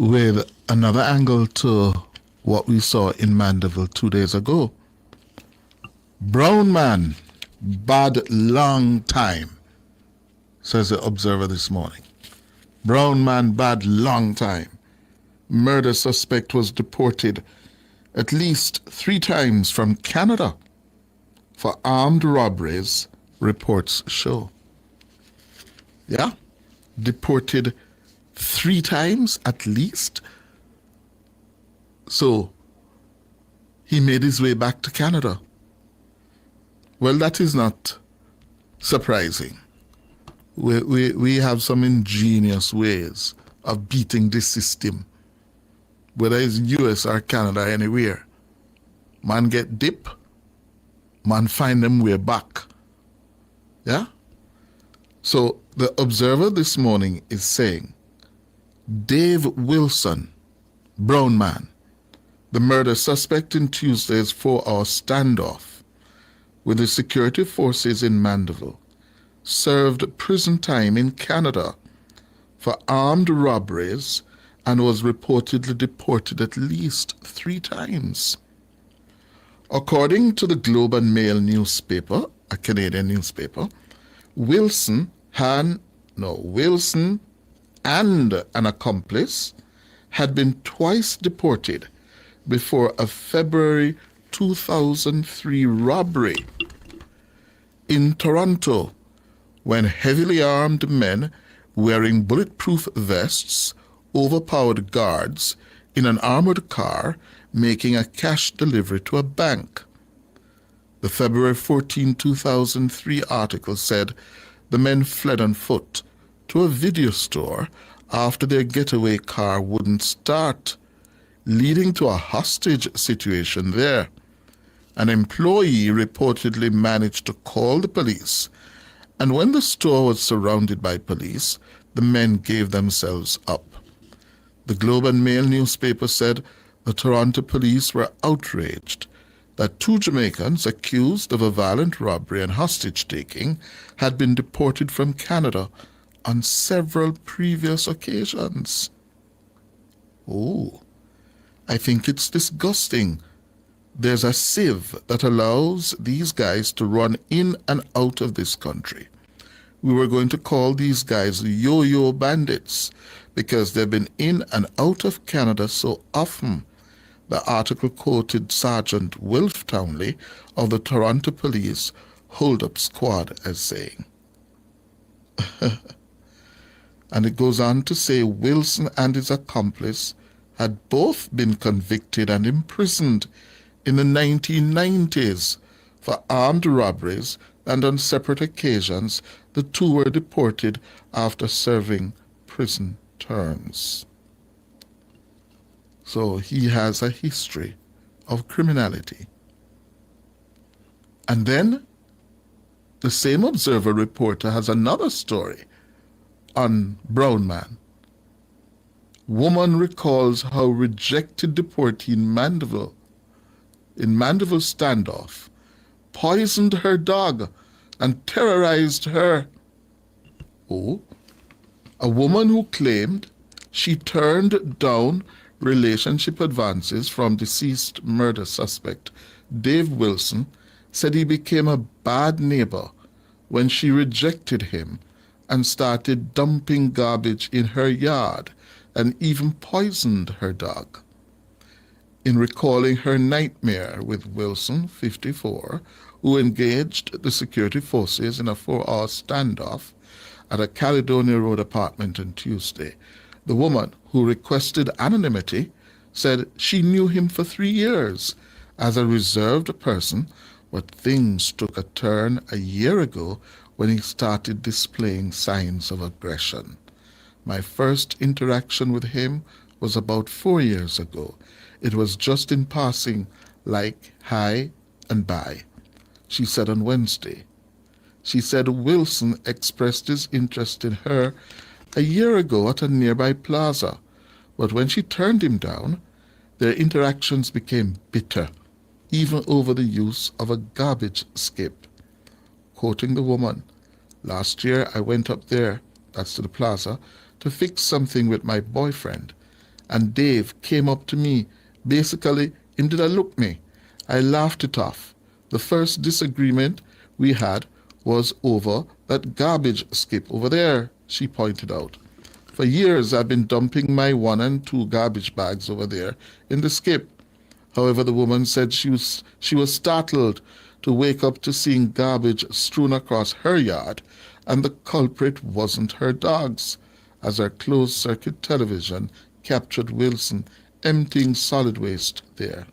with another angle to what we saw in Mandeville 2 days ago. Brown man, bad long time, says the Observer this morning. Brown man, bad long time. Murder suspect was deported at least 3 times from Canada for armed robberies, reports show. Yeah, deported 3 times at least. So he made his way back to Canada. Well, that is not surprising. We have some ingenious ways of beating this system, whether it's US or Canada, anywhere. Man get dip, man find them way back. Yeah? So the Observer this morning is saying, Dave Wilson, brown man, the murder suspect in Tuesday's 4-hour standoff with the security forces in Mandeville, served prison time in Canada for armed robberies and was reportedly deported at least 3 times. According to the Globe and Mail newspaper, a Canadian newspaper, Wilson and an accomplice had been twice deported before a February 2003 robbery in Toronto, when heavily armed men wearing bulletproof vests overpowered guards in an armored car making a cash delivery to a bank. The February 14, 2003 article said the men fled on foot to a video store after their getaway car wouldn't start, leading to a hostage situation there. An employee reportedly managed to call the police, and when the store was surrounded by police, the men gave themselves up. The Globe and Mail newspaper said the Toronto police were outraged that 2 Jamaicans accused of a violent robbery and hostage-taking had been deported from Canada on several previous occasions. Oh, I think it's disgusting. There's a sieve that allows these guys to run in and out of this country. We were going to call these guys yo-yo bandits because they've been in and out of Canada so often. The article quoted Sergeant Wilf Townley of the Toronto Police Hold-Up Squad as saying. And it goes on to say Wilson and his accomplice had both been convicted and imprisoned in the 1990s for armed robberies, and on separate occasions the 2 were deported after serving prison terms. So he has a history of criminality. And then the same Observer reporter has another story on brown man. Woman recalls how rejected deportee in Mandeville standoff poisoned her dog and terrorized her. Oh, a woman who claimed she turned down relationship advances from deceased murder suspect Dave Wilson said he became a bad neighbor when she rejected him and started dumping garbage in her yard and even poisoned her dog. In recalling her nightmare with Wilson, 54, who engaged the security forces in a 4-hour standoff at a Caledonia Road apartment on Tuesday, the woman, who requested anonymity, said she knew him for 3 years as a reserved person, but things took a turn a year ago when he started displaying signs of aggression. My first interaction with him was about 4 years ago. It was just in passing, like hi and bye, she said on Wednesday. She said Wilson expressed his interest in her a year ago at a nearby plaza, but when she turned him down, their interactions became bitter, even over the use of a garbage skip. Quoting the woman, "Last year I went up there," that's to the plaza, "to fix something with my boyfriend, and Dave came up to me. Basically, him did a look me. I laughed it off. The first disagreement we had was over that garbage skip over there, she pointed out. For years I've been dumping my 1 and 2 garbage bags over there in the skip. However, the woman said she was startled to wake up to seeing garbage strewn across her yard, and the culprit wasn't her dogs, as her closed-circuit television captured Wilson emptying solid waste there.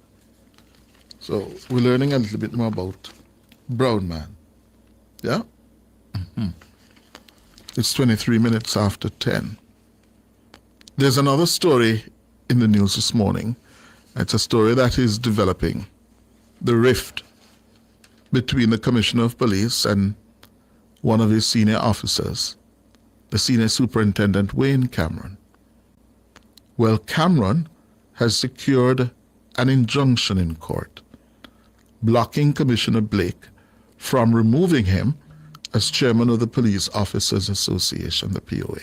So we're learning a little bit more about Brown Man. Yeah? Mm-hmm. It's 23 minutes after 10. There's another story in the news this morning. It's a story that is developing. The rift between the Commissioner of Police and one of his senior officers, the Senior Superintendent Wayne Cameron. Well, Cameron has secured an injunction in court, blocking Commissioner Blake from removing him as chairman of the Police Officers Association, the POA.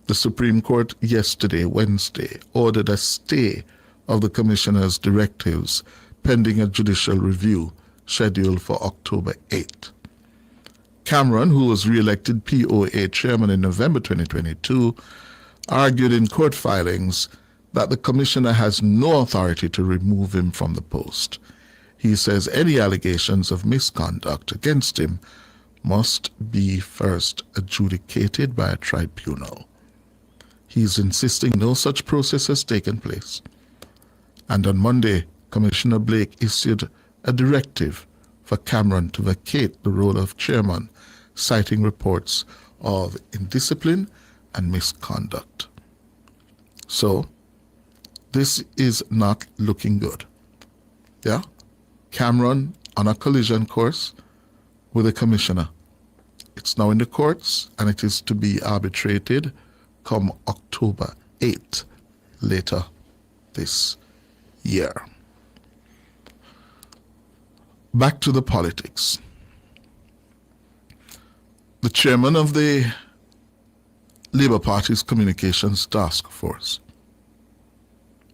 The Supreme Court yesterday, Wednesday, ordered a stay of the Commissioner's directives pending a judicial review scheduled for October 8. Cameron, who was re-elected POA chairman in November 2022, argued in court filings that the Commissioner has no authority to remove him from the post. He says any allegations of misconduct against him must be first adjudicated by a tribunal. He's insisting no such process has taken place. And on Monday, Commissioner Blake issued a directive for Cameron to vacate the role of chairman, citing reports of indiscipline and misconduct. So, this is not looking good. Yeah? Cameron on a collision course with the Commissioner. It's now in the courts, and it is to be arbitrated come October 8, later this year. Back to the politics. The chairman of the Labour Party's Communications Task Force,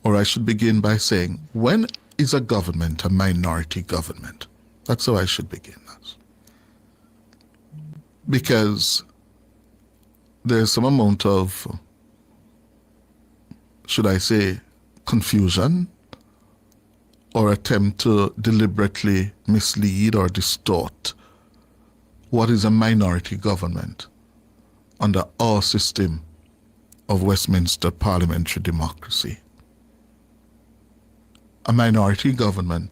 or I should begin by saying, when is a government a minority government? That's how I should begin this. Because there's some amount of, should I say, confusion or attempt to deliberately mislead or distort what is a minority government under our system of Westminster parliamentary democracy. A minority government